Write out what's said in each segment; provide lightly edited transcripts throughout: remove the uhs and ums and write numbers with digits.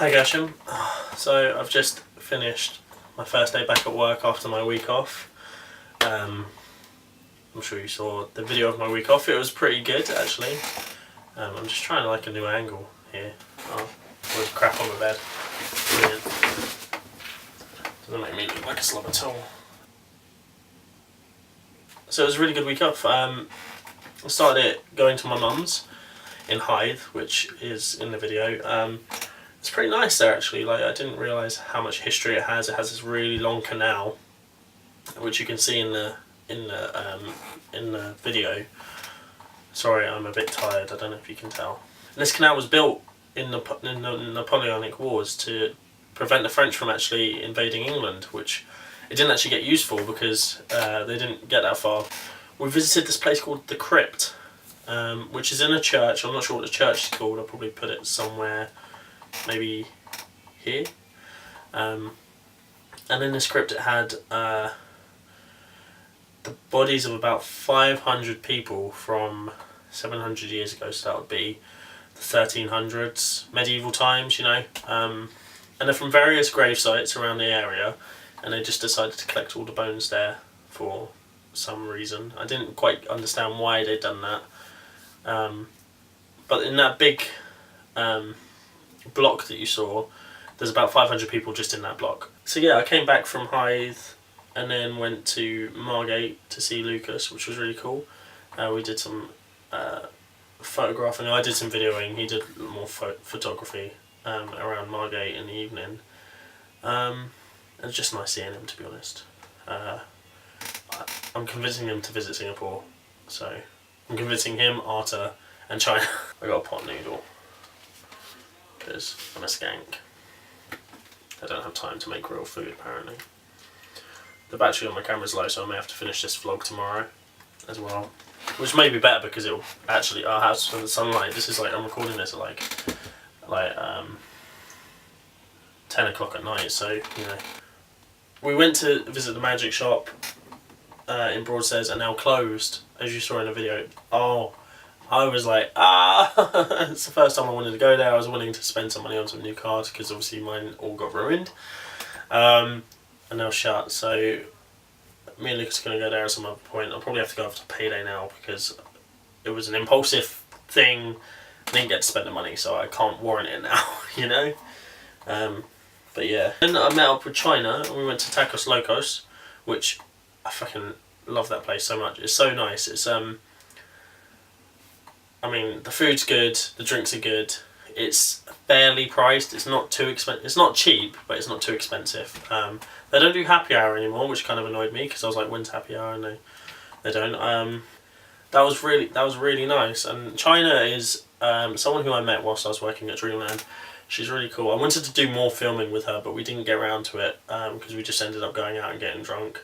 Hi Gersom. So I've just finished my first day back at work after my week off. I'm sure you saw the video of my week off. It was pretty good actually. I'm just trying like a new angle here. Oh, there's crap on the bed. Brilliant. Doesn't make me look like a slob at all. So it was a really good week off. I started it going to my mum's in Hythe, which is in the video. It's pretty nice there actually. Like, I didn't realise how much history it has. It has this really long canal, which you can see in the video. Sorry, I'm a bit tired. I don't know if you can tell. And this canal was built in the Napoleonic Wars to prevent the French from actually invading England, which it didn't actually get used for because they didn't get that far. We visited this place called the Crypt, which is in a church. I'm not sure what the church is called. I'll probably put it somewhere, maybe here. And in this crypt it had the bodies of about 500 people from 700 years ago, so that would be the 1300s, medieval times, you know. And they're from various grave sites around the area, and they just decided to collect all the bones there for some reason. I didn't quite understand why they'd done that. But in that big block that you saw, there's about 500 people just in that block. So yeah, I came back from Hythe and then went to Margate to see Lucas, which was really cool. We did some photographing. I did some videoing. He did more photography around Margate in the evening. It was just nice seeing him, to be honest. I'm convincing him to visit Singapore, so I'm convincing him, Arta, and China. I got a pot noodle because I'm a skank. I don't have time to make real food apparently. The battery on my camera's low, so I may have to finish this vlog tomorrow as well. Which may be better because it'll actually, I'll have some sunlight. This is like, I'm recording this at like 10 o'clock at night, so you know. We went to visit the magic shop in Broadstairs, and now closed, as you saw in the video. Oh, I was like, it's the first time I wanted to go there. I was willing to spend some money on some new cards because obviously mine all got ruined. And now shut, so me and Lucas are going to go there at some other point. I'll probably have to go after payday now because it was an impulsive thing. I didn't get to spend the money, so I can't warrant it now, you know? But yeah. Then I met up with China and we went to Tacos Locos, which I fucking love that place so much. It's so nice. It's I mean, the food's good, the drinks are good. It's fairly priced. It's not too expensive. It's not cheap, but it's not too expensive. They don't do happy hour anymore, which kind of annoyed me because I was like, when's happy hour? And they don't. That was really nice. And China is someone who I met whilst I was working at Dreamland. She's really cool. I wanted to do more filming with her, but we didn't get around to it because we just ended up going out and getting drunk.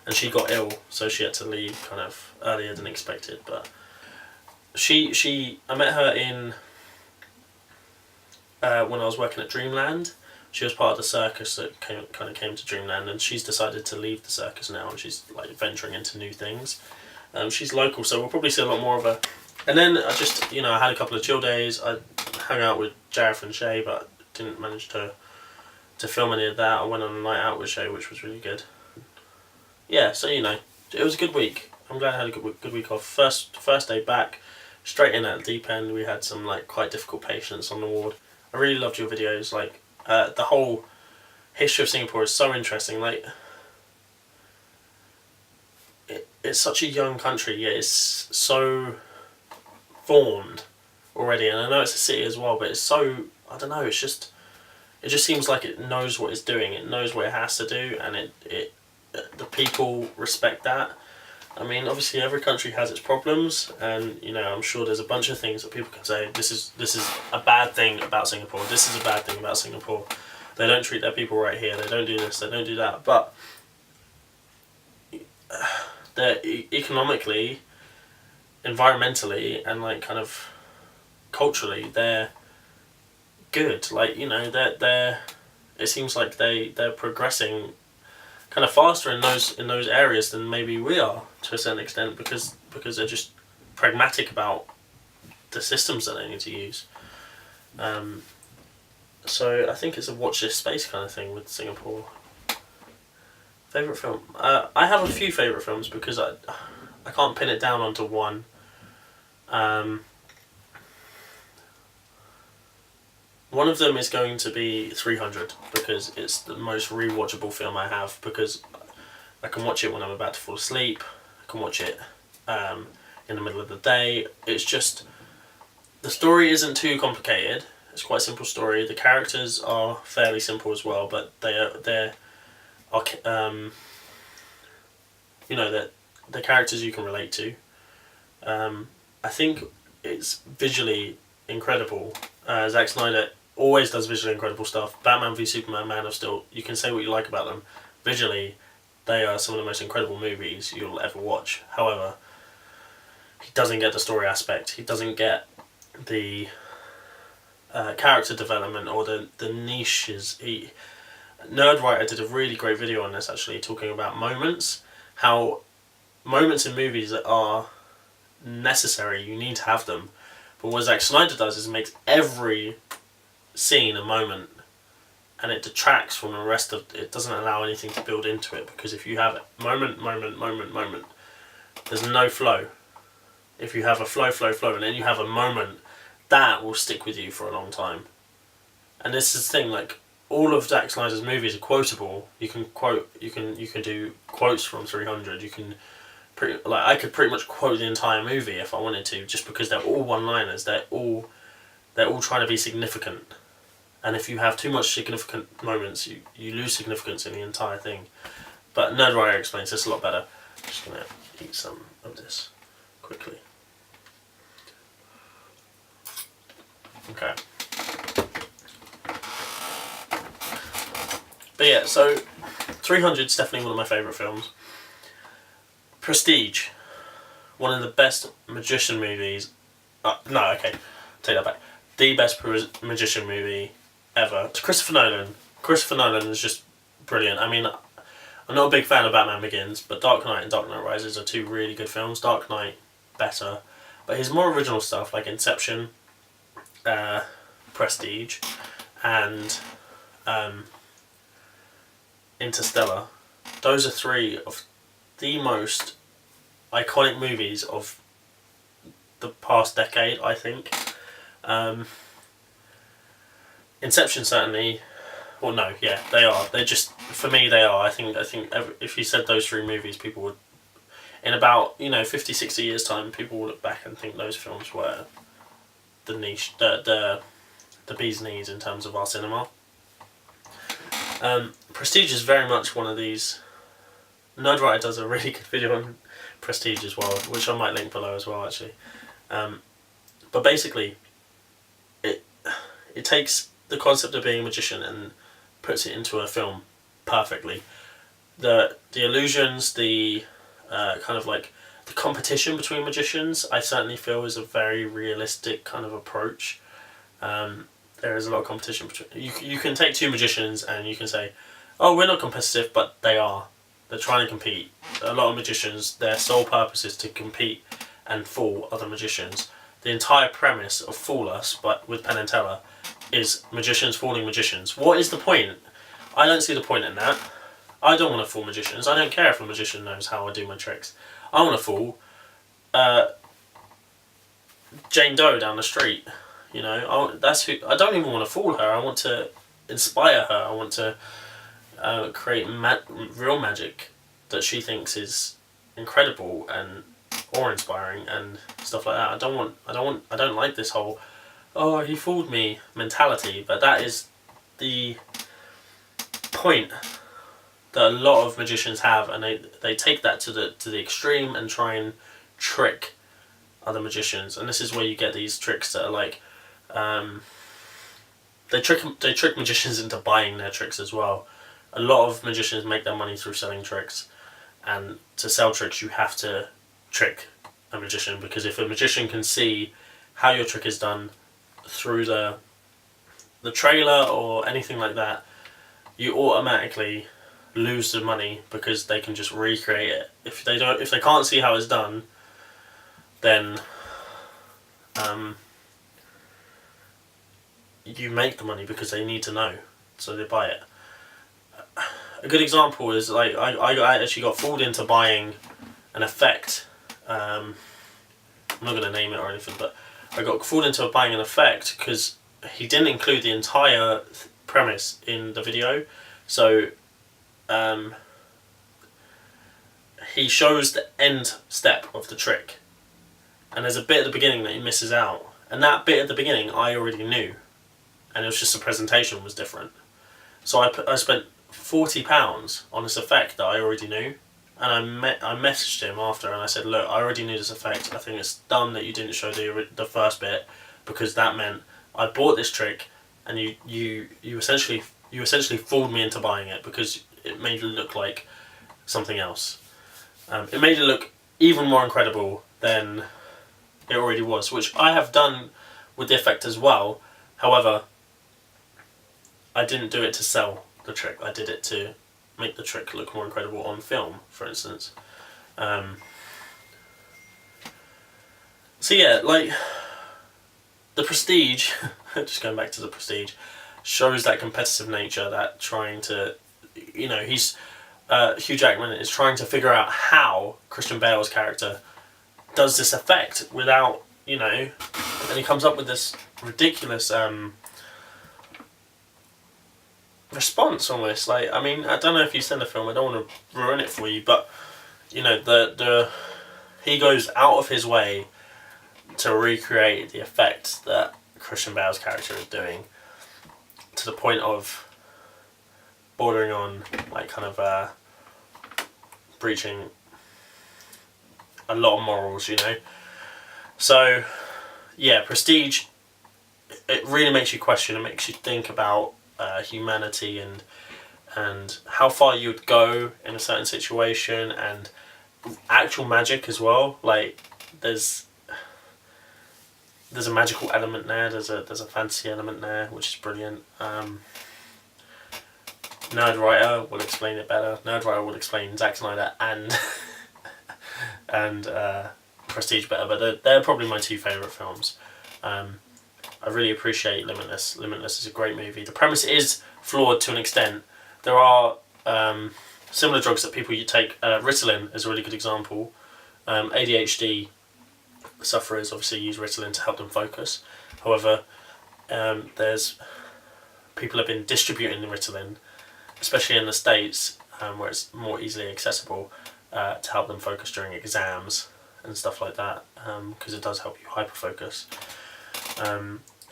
And she got ill, so she had to leave kind of earlier than expected. But I met her in when I was working at Dreamland. She was part of the circus that kind of came to Dreamland, and she's decided to leave the circus now, and she's like venturing into new things. She's local, so we'll probably see a lot more of her. And then I just, you know, I had a couple of chill days. I hung out with Jareth and Shay, but didn't manage to film any of that. I went on a night out with Shay, which was really good. Yeah, so you know, it was a good week. I'm glad I had a good week off. First day back, straight in at the deep end. We had some like quite difficult patients on the ward. I really loved your videos. Like the whole history of Singapore is so interesting. Like it's such a young country, yet it's so formed already. And I know it's a city as well, but it's so, I don't know. It just seems like it knows what it's doing. It knows what it has to do, and the people respect that. I mean, obviously every country has its problems, and you know, I'm sure there's a bunch of things that people can say, this is a bad thing about Singapore, this is a bad thing about Singapore, they don't treat their people right here, they don't do this, they don't do that, but they're economically, environmentally, and like kind of culturally, they're good. Like, you know, it seems like they're progressing kind of faster in those areas than maybe we are to a certain extent, because they're just pragmatic about the systems that they need to use. So I think it's a watch this space kind of thing with Singapore. Favourite film? I have a few favourite films because I can't pin it down onto one. One of them is going to be 300 because it's the most rewatchable film I have, because I can watch it when I'm about to fall asleep. I can watch it in the middle of the day. It's just, the story isn't too complicated. It's quite a simple story. The characters are fairly simple as well, but they're you know, they're characters you can relate to. I think it's visually incredible. Zack Snyder always does visually incredible stuff. Batman v Superman, Man of Steel, you can say what you like about them. Visually, they are some of the most incredible movies you'll ever watch. However, he doesn't get the story aspect. He doesn't get the character development or the niches. Nerdwriter did a really great video on this, actually, talking about moments. How moments in movies are necessary, you need to have them. But what Zack Snyder does is makes every scene a moment, and it detracts from the rest of it. Doesn't allow anything to build into it, because if you have moment, there's no flow. If you have a flow, and then you have a moment, that will stick with you for a long time. And this is the thing, like, all of Zack Snyder's movies are quotable. You can quote, you can do quotes from 300. You can I could pretty much quote the entire movie if I wanted to, just because they're all one-liners. They're all trying to be significant. And if you have too much significant moments, you lose significance in the entire thing. But Nerdwriter explains this a lot better. I'm just gonna eat some of this quickly. Okay. But yeah, so 300 is definitely one of my favourite films. Prestige, one of the best magician movies. No, okay, take that back. The best magician movie ever. It's Christopher Nolan. Christopher Nolan is just brilliant. I mean, I'm not a big fan of Batman Begins, but Dark Knight and Dark Knight Rises are two really good films. Dark Knight, better. But his more original stuff, like Inception, Prestige, and Interstellar, those are three of the most iconic movies of the past decade, I think. Inception certainly, well, no, yeah, they are. They're just, for me, they are. I think if you said those three movies, people would, in about 50, 60 years time, people will look back and think those films were the niche, the bee's knees in terms of our cinema. Prestige is very much one of these. Nerdwriter does a really good video on Prestige as well, which I might link below as well, actually. But basically, it takes the concept of being a magician and puts it into a film perfectly. The illusions, the kind of like the competition between magicians, I certainly feel is a very realistic kind of approach. There is a lot of competition between. You can take two magicians and you can say, oh, we're not competitive, but they are. They're trying to compete. A lot of magicians, their sole purpose is to compete and fool other magicians. The entire premise of Fool Us, but with Penn and Teller, is magicians fooling magicians. What is the point? I don't see the point in that. I don't want to fool magicians. I don't care if a magician knows how I do my tricks. I want to fool Jane Doe down the street. That's who. I don't even want to fool her. I want to inspire her. I want to create real magic that she thinks is incredible and awe-inspiring and stuff like that. I don't like this whole, oh, he fooled me mentality. But that is the point that a lot of magicians have, and they take that to the extreme and try and trick other magicians. And this is where you get these tricks that are like, they trick magicians into buying their tricks as well. A lot of magicians make their money through selling tricks, and to sell tricks you have to trick a magician, because if a magician can see how your trick is done through the trailer or anything like that, you automatically lose the money because they can just recreate it. If they can't see how it's done, then you make the money because they need to know, so they buy it. A good example is like I actually got fooled into buying an effect. I'm not going to name it or anything, but I got fooled into buying an effect because he didn't include the entire premise in the video. So he shows the end step of the trick, and there's a bit at the beginning that he misses out, and that bit at the beginning I already knew, and it was just the presentation was different. So I spent £40 on this effect that I already knew, and I messaged him after and I said, look, I already knew this effect. I think it's dumb that you didn't show the first bit, because that meant I bought this trick, and you essentially fooled me into buying it because it made it look like something else. It made it look even more incredible than it already was, which I have done with the effect as well. However, I didn't do it to sell the trick. I did it to make the trick look more incredible on film, for instance. So yeah, like the Prestige, just going back to the Prestige, shows that competitive nature, that trying to, you know, Hugh Jackman is trying to figure out how Christian Bale's character does this effect without, you know, and he comes up with this ridiculous response almost. Like, I mean, I don't know if you've seen the film, I don't want to ruin it for you, but you know, he goes out of his way to recreate the effect that Christian Bale's character is doing, to the point of bordering on like kind of breaching a lot of morals, you know. So yeah, Prestige, it really makes you question, it makes you think about humanity and how far you would go in a certain situation, and actual magic as well. Like there's a magical element there, there's a fantasy element there, which is brilliant. Nerdwriter will explain it better. Nerdwriter will explain Zack Snyder and Prestige better, but they're probably my two favourite films. I really appreciate Limitless. Limitless is a great movie. The premise is flawed to an extent. There are similar drugs that people take. Ritalin is a really good example. ADHD sufferers obviously use Ritalin to help them focus. However, there's people have been distributing the Ritalin, especially in the States, where it's more easily accessible, to help them focus during exams and stuff like that, because it does help you hyperfocus.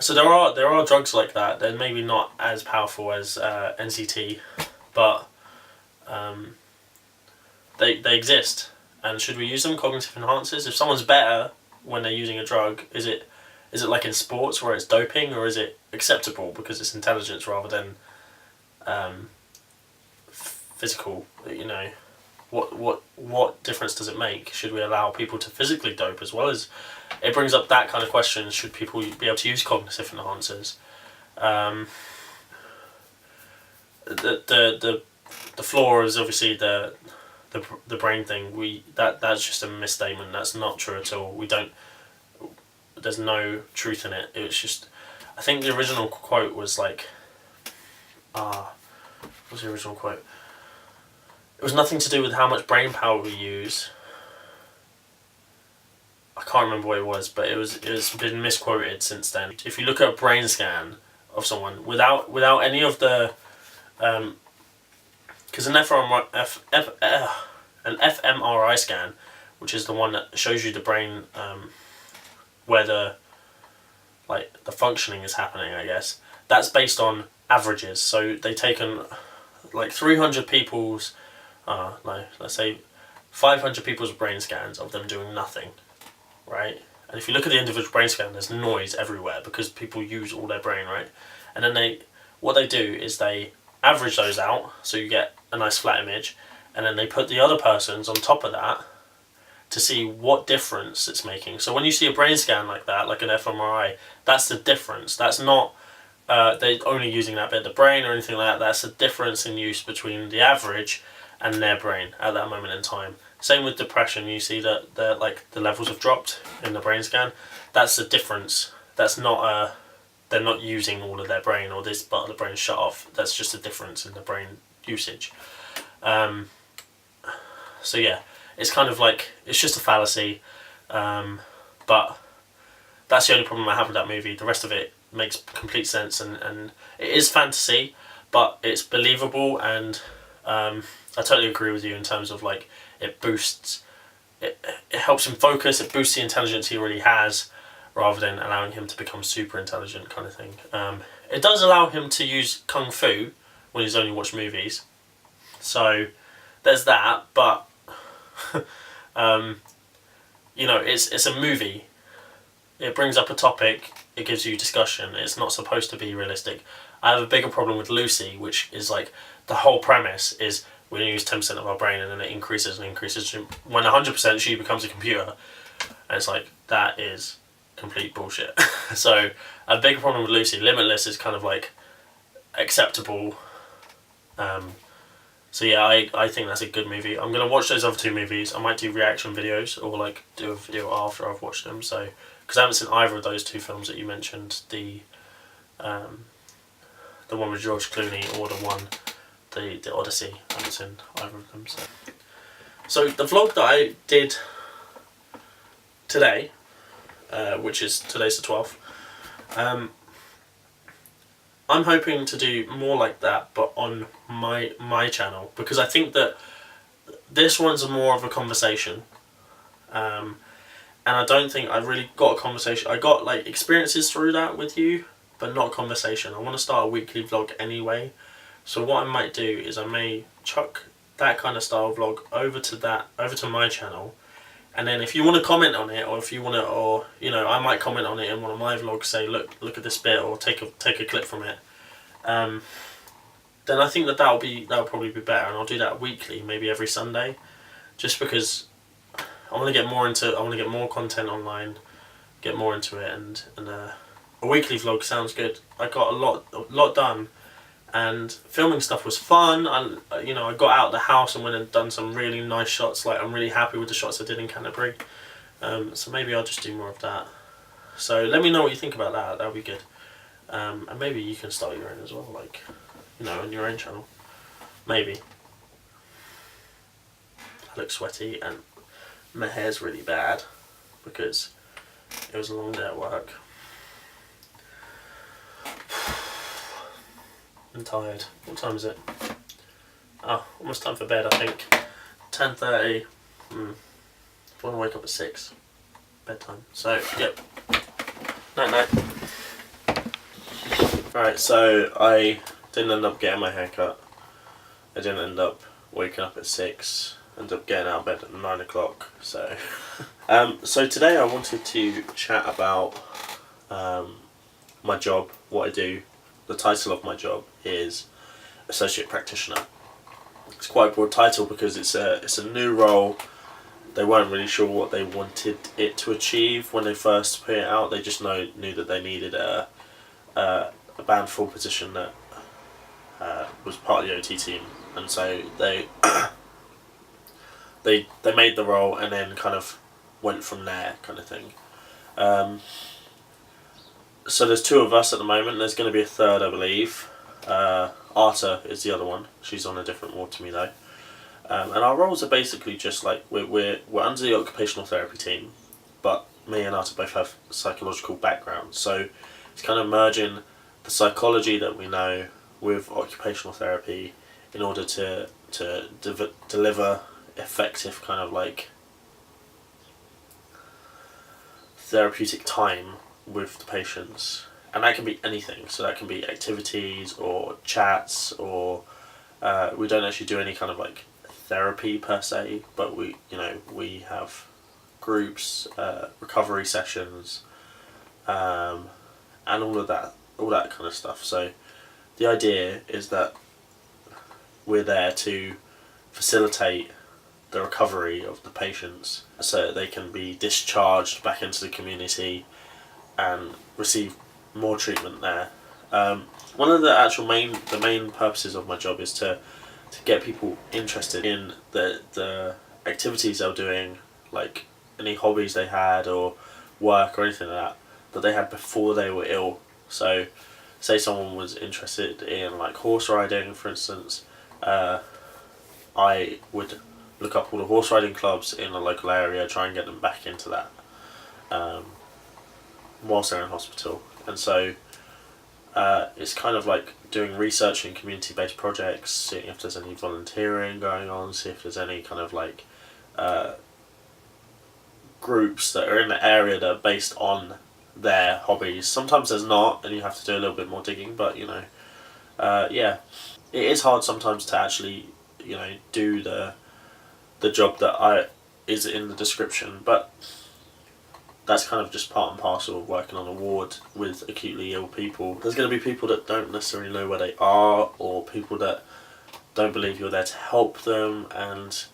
So there are drugs like that. They're maybe not as powerful as NCT, but they exist. And should we use them? Cognitive enhancers. If someone's better when they're using a drug, is it like in sports where it's doping, or is it acceptable because it's intelligence rather than physical? You know, what difference does it make? Should we allow people to physically dope as well as? It brings up that kind of question: should people be able to use cognitive enhancers? The flaw is obviously the brain thing. That's just a misstatement. That's not true at all. There's no truth in it. It's just, I think the original quote was like, what was the original quote? It was nothing to do with how much brain power we use. I can't remember what it was, but it's been misquoted since then. If you look at a brain scan of someone without any of the, because an fMRI scan, which is the one that shows you the brain, where the functioning is happening, I guess, that's based on averages. So they've taken like 300 people's, let's say 500 people's brain scans of them doing nothing, right? And if you look at the individual brain scan, there's noise everywhere because people use all their brain, right? And then what they do is they average those out, so you get a nice flat image, and then they put the other person's on top of that to see what difference it's making. So when you see a brain scan like that, like an fMRI, that's the difference. That's not they're only using that bit of the brain or anything like that. That's the difference in use between the average and their brain at that moment in time. Same with depression. You see that the levels have dropped in the brain scan. That's the difference. That's not they're not using all of their brain, or this part of the brain is shut off. That's just a difference in the brain usage. So yeah, it's kind of like, it's just a fallacy, but that's the only problem I have with that movie. The rest of it makes complete sense, and it is fantasy, but it's believable, and I totally agree with you in terms of like, it boosts, it helps him focus, it boosts the intelligence he already has, rather than allowing him to become super intelligent kind of thing. It does allow him to use kung fu when he's only watched movies, so there's that, but you know, it's a movie. It brings up a topic, it gives you discussion, it's not supposed to be realistic. I have a bigger problem with Lucy, which is like, the whole premise is we use 10% of our brain and then it increases and increases. When 100% she becomes a computer, and it's like, that is complete bullshit. So, a bigger problem with Lucy. Limitless is kind of like acceptable. So yeah, I think that's a good movie. I'm going to watch those other two movies. I might do reaction videos, or like do a video after I've watched them. So, because I haven't seen either of those two films that you mentioned, the one with George Clooney, or the Odyssey. I haven't seen either of them. So the vlog that I did today, which is, today's the 12th, I'm hoping to do more like that, but on my channel, because I think that this one's more of a conversation, and I don't think I really got a conversation. I got like experiences through that with you, but not a conversation. I want to start a weekly vlog anyway, so what I might do is I may chuck that kind of style vlog over to my channel. And then if you want to comment on it, or if you want to, or you know, I might comment on it in one of my vlogs, say look at this bit, or take a clip from it. Then I think that'll probably be better, and I'll do that weekly, maybe every Sunday, just because I want to get more content online, get more into it, and a weekly vlog sounds good. I got a lot done, and filming stuff was fun. You know, I got out of the house and went and done some really nice shots. Like, I'm really happy with the shots I did in Canterbury. So maybe I'll just do more of that. So let me know what you think about that. That'll be good. And maybe you can start your own as well, like, you know, on your own channel. Maybe. I look sweaty and my hair's really bad because it was a long day at work. I'm tired. What time is it? Oh, almost time for bed, I think. 10:30. I want to wake up at 6. Bedtime. So, yep. Night night. Alright, so I didn't end up getting my hair cut. I didn't end up waking up at 6. Ended up getting out of bed at 9 o'clock. So, so today I wanted to chat about my job, what I do. The title of my job is Associate Practitioner. It's quite a broad title because it's a new role. They weren't really sure what they wanted it to achieve when they first put it out. They just knew that they needed a band 4 position that was part of the OT team, and so they made the role and then kind of went from there, kind of thing. So there's 2 of us at the moment. There's going to be a third, I believe. Arta is the other one. She's on a different ward to me though. And our roles are basically just like we're under the occupational therapy team, but me and Arta both have psychological backgrounds. So it's kind of merging the psychology that we know with occupational therapy in order to deliver effective kind of like therapeutic time with the patients. And that can be anything. So that can be activities or chats, or we don't actually do any kind of like therapy per se, but we have groups, recovery sessions, and all that kind of stuff. So the idea is that we're there to facilitate the recovery of the patients so that they can be discharged back into the community and receive more treatment there. One of the main purposes of my job is to get people interested in the activities they're doing, like any hobbies they had or work or anything like that they had before they were ill, So say someone was interested in like horse riding, for instance, I would look up all the horse riding clubs in a local area, try and get them back into that whilst they're in hospital. And so it's kind of like doing research in community-based projects, seeing if there's any volunteering going on, see if there's any kind of like groups that are in the area that are based on their hobbies. Sometimes there's not, and you have to do a little bit more digging, but you know, yeah, it is hard sometimes to actually, you know, do the job that is in the description, but that's kind of just part and parcel of working on a ward with acutely ill people. There's going to be people that don't necessarily know where they are, or people that don't believe you're there to help them, and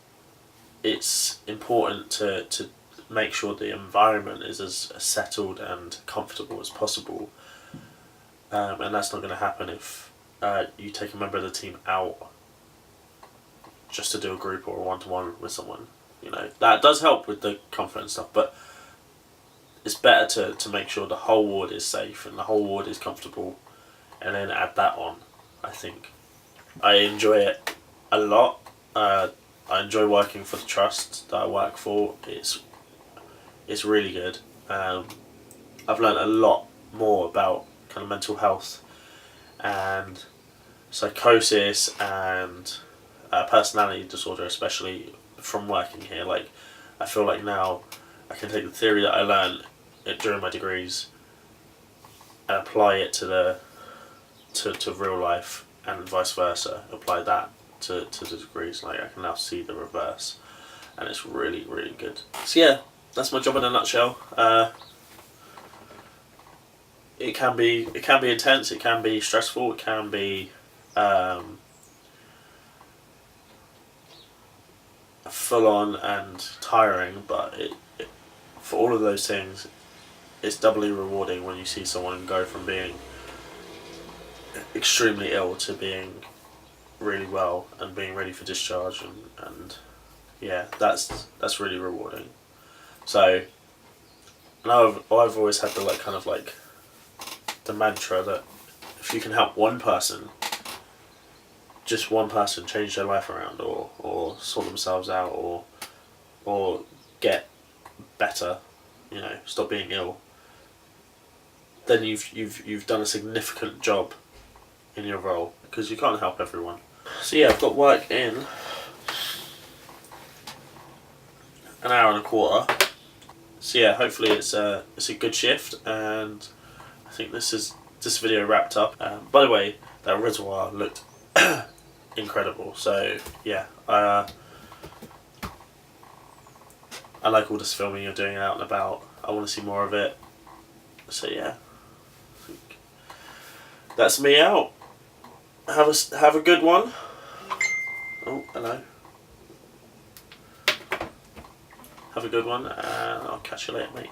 it's important to make sure the environment is as settled and comfortable as possible. And that's not going to happen if you take a member of the team out just to do a group or a one-to-one with someone. You know, that does help with the comfort and stuff, but it's better to make sure the whole ward is safe and the whole ward is comfortable, and then add that on, I think. I enjoy it a lot. I enjoy working for the trust that I work for. It's really good. I've learned a lot more about kind of mental health and psychosis and personality disorder, especially from working here. Like, I feel like now I can take the theory that I learned during my degrees and apply it to real life, and vice versa. Apply that to the degrees. Like, I can now see the reverse, and it's really, really good. So yeah, that's my job in a nutshell. It can be intense. It can be stressful. It can be full on and tiring. But for all of those things, it's doubly rewarding when you see someone go from being extremely ill to being really well and being ready for discharge, and yeah, that's really rewarding. So, and I've always had the like kind of like the mantra that if you can help one person, just one person, change their life around, or sort themselves out, or get better, you know, stop being ill, then you've done a significant job in your role, because you can't help everyone. So yeah, I've got work in an hour and a quarter. So yeah, hopefully it's a good shift, and I think this video wrapped up. By the way, that reservoir looked incredible. So yeah, I like all this filming you're doing out and about. I want to see more of it. So yeah, I think that's me out. Have a good one. Oh, hello. Have a good one, and I'll catch you later, mate.